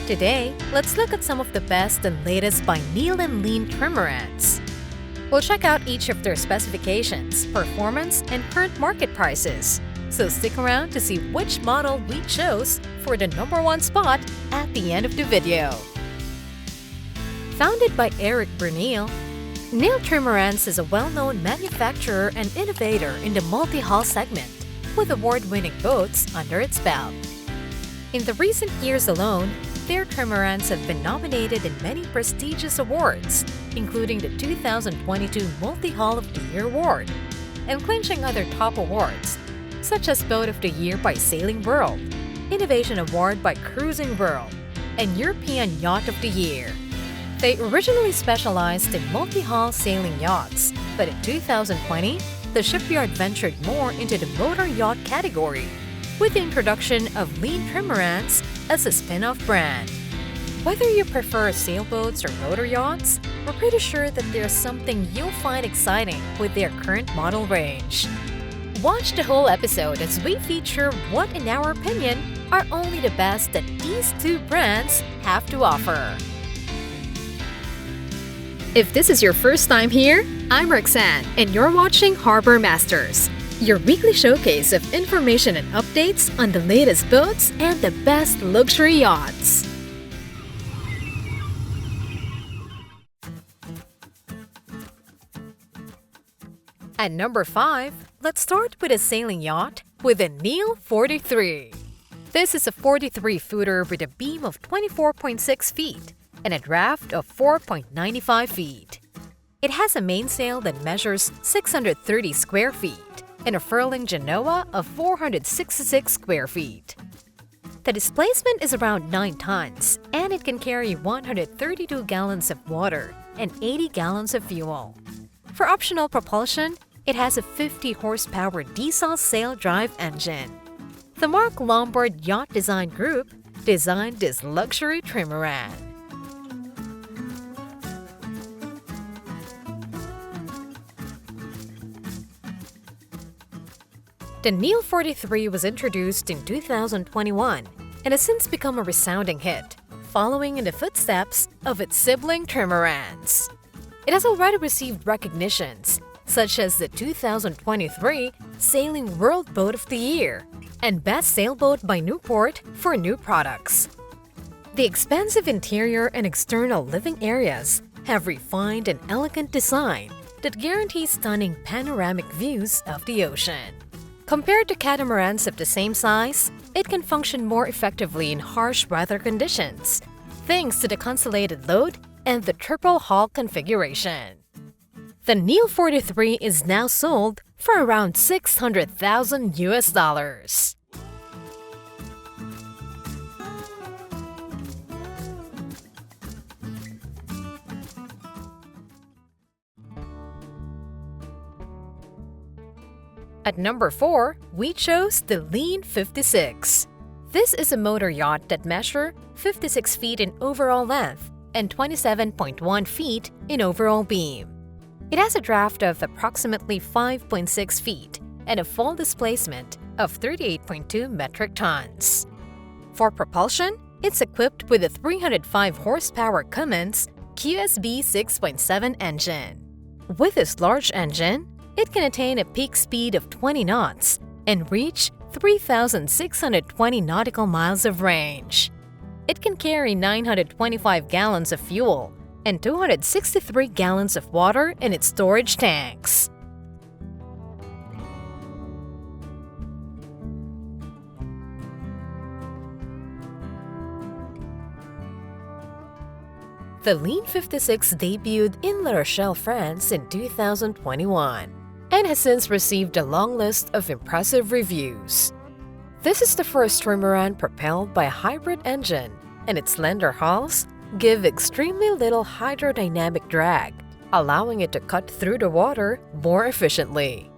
Today, let's look at some of the best and latest by NEEL and LEEN Trimarans. We'll check out each of their specifications, performance, and current market prices. So stick around to see which model we chose for the #1 spot at the end of the video. Founded by Eric Bruneel, NEEL Trimarans is a well-known manufacturer and innovator in the multi-hull segment, with award-winning boats under its belt. In the recent years alone, their trimarans have been nominated in many prestigious awards, including the 2022 Multihull of the Year Award, and clinching other top awards, such as Boat of the Year by Sailing World, Innovation Award by Cruising World, and European Yacht of the Year. They originally specialized in multi-hull sailing yachts, but in 2020, the shipyard ventured more into the motor yacht category, with the introduction of LEEN Trimarans as a spin-off brand. Whether you prefer sailboats or motor yachts, we're pretty sure that there's something you'll find exciting with their current model range. Watch the whole episode as we feature what, in our opinion, are only the best that these two brands have to offer. If this is your first time here, I'm Roxanne, and you're watching Harbour Masters, your weekly showcase of information and updates on the latest boats and the best luxury yachts. At number 5, let's start with a sailing yacht with a NEEL 43. This is a 43-footer with a beam of 24.6 feet and a draft of 4.95 feet. It has a mainsail that measures 630 square feet and a furling genoa of 466 square feet. The displacement is around 9 tons, and it can carry 132 gallons of water and 80 gallons of fuel. For optional propulsion, it has a 50-horsepower diesel sail drive engine. The Mark Lombard Yacht Design Group designed this luxury trimaran. The NEEL 43 was introduced in 2021 and has since become a resounding hit, following in the footsteps of its sibling trimarans. It has already received recognitions, such as the 2023 Sailing World Boat of the Year and Best Sailboat by Newport for new products. The expansive interior and external living areas have refined and elegant design that guarantees stunning panoramic views of the ocean. Compared to catamarans of the same size, it can function more effectively in harsh weather conditions, thanks to the consolidated load and the triple hull configuration. The NEEL 43 is now sold for around $600,000 US. At number 4, we chose the LEEN 56. This is a motor yacht that measures 56 feet in overall length and 27.1 feet in overall beam. It has a draft of approximately 5.6 feet and a full displacement of 38.2 metric tons. For propulsion, it's equipped with a 305-horsepower Cummins QSB 6.7 engine. With this large engine, it can attain a peak speed of 20 knots and reach 3,620 nautical miles of range. It can carry 925 gallons of fuel and 263 gallons of water in its storage tanks. The LEEN 56 debuted in La Rochelle, France in 2021 and has since received a long list of impressive reviews. This is the first trimaran propelled by a hybrid engine, and its slender hulls give extremely little hydrodynamic drag, allowing it to cut through the water more efficiently.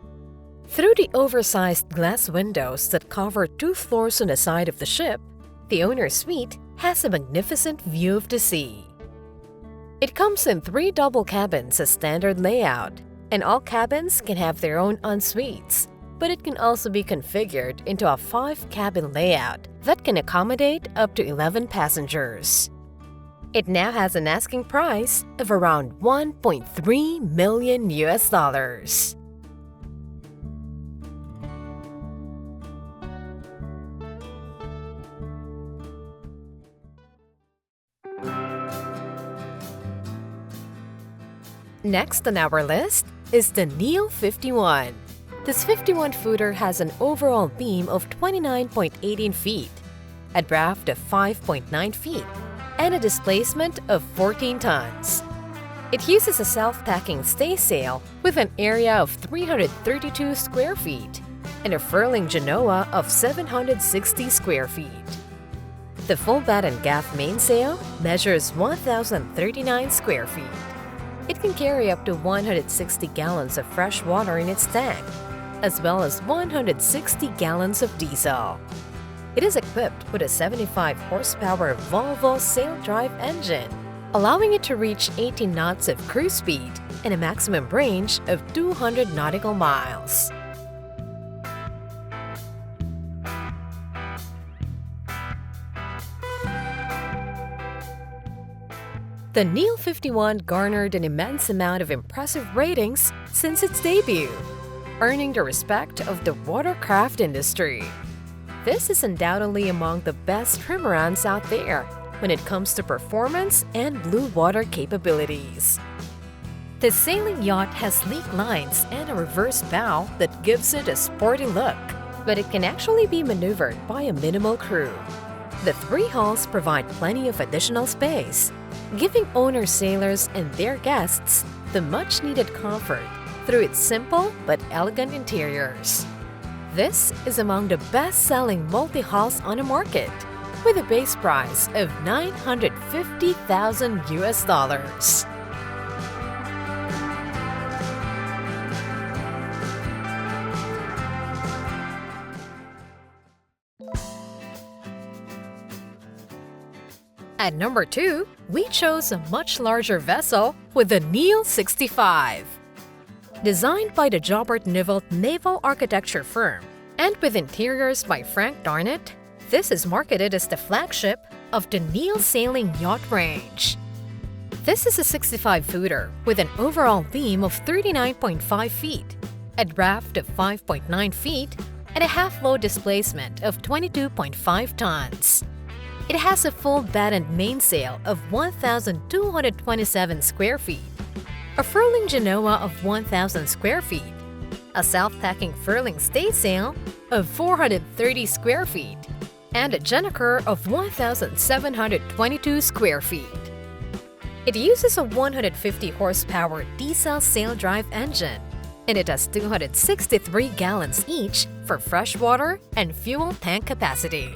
Through the oversized glass windows that cover 2 floors on the side of the ship, the owner's suite has a magnificent view of the sea. It comes in 3 double cabins as standard layout, and all cabins can have their own en-suites, but it can also be configured into a 5-cabin layout that can accommodate up to 11 passengers. It now has an asking price of around $1.3 million. Next on our list is the NEEL 51. This 51-footer has an overall beam of 29.18 feet, a draft of 5.9 feet, and a displacement of 14 tons. It uses a self-tacking staysail with an area of 332 square feet and a furling genoa of 760 square feet. The full bat and gaff mainsail measures 1,039 square feet. It can carry up to 160 gallons of fresh water in its tank, as well as 160 gallons of diesel. It is equipped with a 75-horsepower Volvo sail drive engine, allowing it to reach 18 knots of cruise speed and a maximum range of 200 nautical miles. The NEEL 51 garnered an immense amount of impressive ratings since its debut, earning the respect of the watercraft industry. This is undoubtedly among the best trimarans out there when it comes to performance and blue water capabilities. The sailing yacht has sleek lines and a reverse bow that gives it a sporty look, but it can actually be maneuvered by a minimal crew. The 3 hulls provide plenty of additional space, giving owner sailors and their guests the much-needed comfort through its simple but elegant interiors. This is among the best-selling multi-hulls on the market, with a base price of $950,000. At number 2, we chose a much larger vessel with the NEEL 65. Designed by the Joubert-Neuvelt naval architecture firm and with interiors by Frank Darnett, this is marketed as the flagship of the NEEL sailing yacht range. This is a 65-footer with an overall beam of 39.5 feet, a draft of 5.9 feet, and a half-load displacement of 22.5 tons. It has a full bat and mainsail of 1,227 square feet, a furling genoa of 1,000 square feet, a self-tacking furling staysail of 430 square feet, and a gennaker of 1,722 square feet. It uses a 150-horsepower diesel sail drive engine, and it has 263 gallons each for freshwater and fuel tank capacity.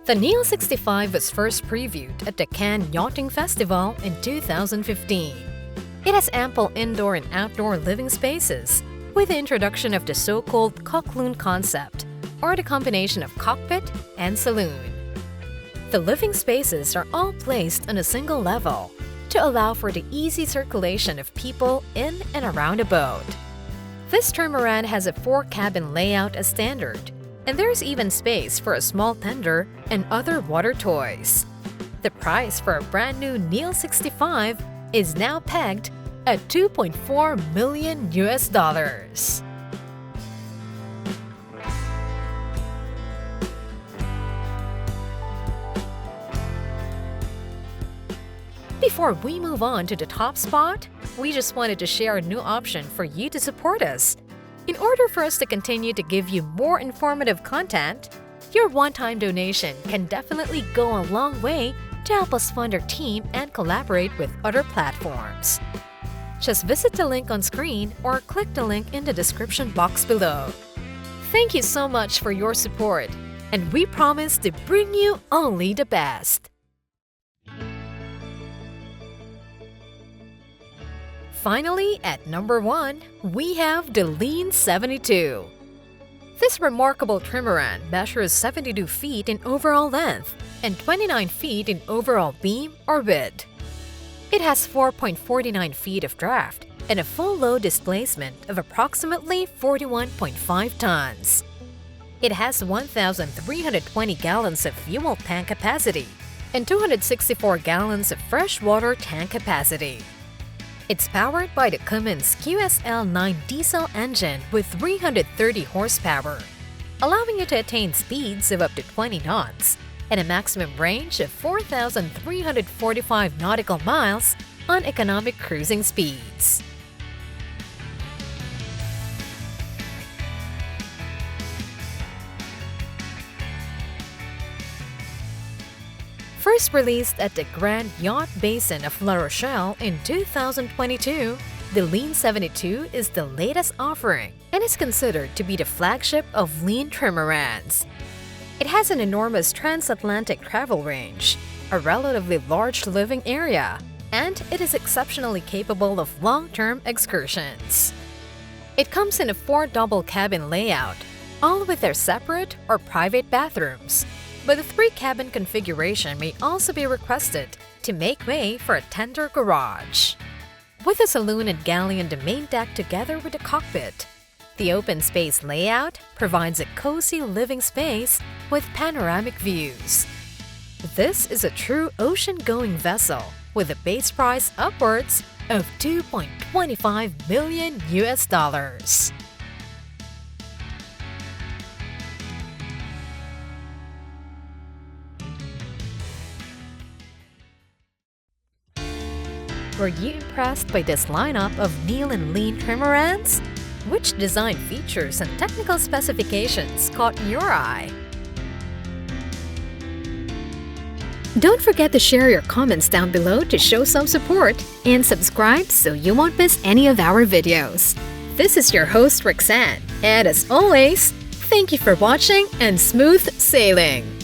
The NEEL 65 was first previewed at the Cannes Yachting Festival in 2015. It has ample indoor and outdoor living spaces, with the introduction of the so-called cockloon concept, or the combination of cockpit and saloon. The living spaces are all placed on a single level to allow for the easy circulation of people in and around a boat. This trimaran has a 4-cabin layout as standard, and there's even space for a small tender and other water toys. The price for a brand new NEEL 65 is now pegged at $2.4 million. Before we move on to the top spot, we just wanted to share a new option for you to support us. In order for us to continue to give you more informative content, your one-time donation can definitely go a long way to help us fund our team and collaborate with other platforms. Just visit the link on screen or click the link in the description box below. Thank you so much for your support, and we promise to bring you only the best. Finally, at number 1, we have the LEEN 72. This remarkable trimaran measures 72 feet in overall length and 29 feet in overall beam or width. It has 4.49 feet of draft and a full load displacement of approximately 41.5 tons. It has 1,320 gallons of fuel tank capacity and 264 gallons of freshwater tank capacity. It's powered by the Cummins QSL-9 diesel engine with 330 horsepower, allowing it to attain speeds of up to 20 knots and a maximum range of 4,345 nautical miles on economic cruising speeds. First released at the Grand Yacht Basin of La Rochelle in 2022, the LEEN 72 is the latest offering and is considered to be the flagship of LEEN Trimarans. It has an enormous transatlantic travel range, a relatively large living area, and it is exceptionally capable of long-term excursions. It comes in a 4 double cabin layout, all with their separate or private bathrooms, but the 3-cabin configuration may also be requested to make way for a tender garage. With a saloon and galley on the main deck together with the cockpit, the open space layout provides a cozy living space with panoramic views. This is a true ocean-going vessel with a base price upwards of $2.25 million. Were you impressed by this lineup of NEEL and LEEN Trimarans? Which design features and technical specifications caught your eye? Don't forget to share your comments down below to show some support, and subscribe so you won't miss any of our videos. This is your host Roxanne, and as always, thank you for watching and smooth sailing!